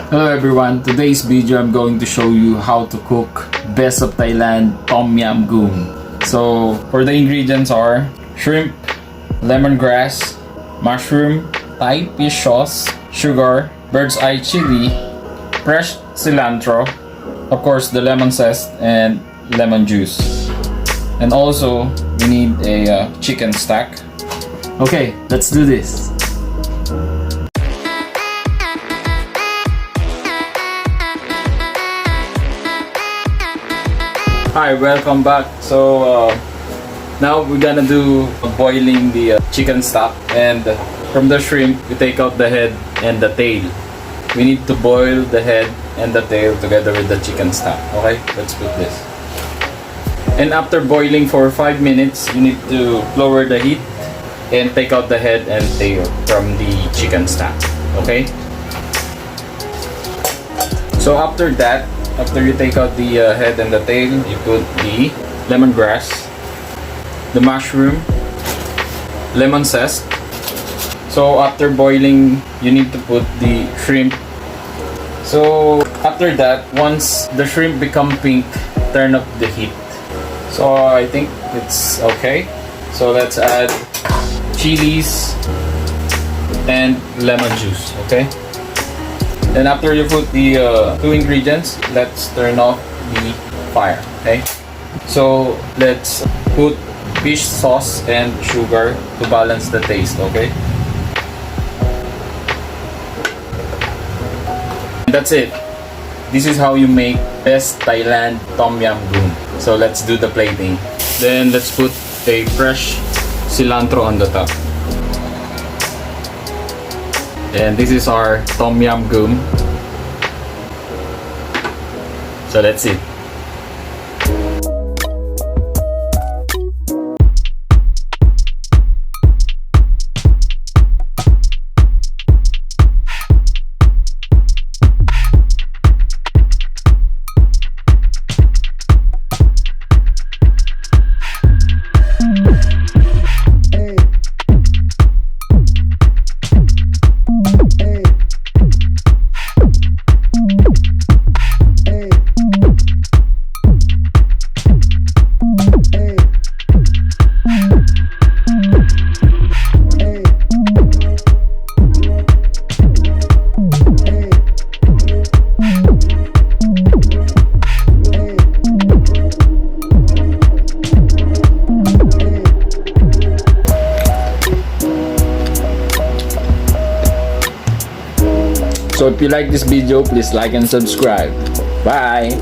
Hello everyone, today's video I'm going to show you how to cook best of Thailand Tom Yum Goong. So for the ingredients are shrimp, lemongrass, mushroom, Thai fish sauce, sugar, bird's eye chili, fresh cilantro, of course the lemon zest and lemon juice. And also we need a chicken stack. Okay, let's do this. Hi, welcome back. So now we're gonna do boiling the chicken stock, and from the shrimp we take out the head and the tail. We need to boil the head and the tail together with the chicken stock. Okay, let's put this. And after boiling for 5 minutes, you need to lower the heat and take out the head and tail from the chicken stock. Okay. So after that, after you take out the head and the tail, you put the lemongrass, the mushroom, lemon zest. So after boiling, you need to put the shrimp. So after that, once the shrimp become pink, turn up the heat. So I think it's okay. So let's add chilies and lemon juice. Okay. Then after you put the two ingredients, let's turn off the fire, okay? So let's put fish sauce and sugar to balance the taste, okay? That's it. This is how you make best Thailand Tom Yum Goong. So let's do the plating. Then let's put a fresh cilantro on the top. And this is our Tom Yum Goong. So that's it. So if you like this video, please like and subscribe. Bye!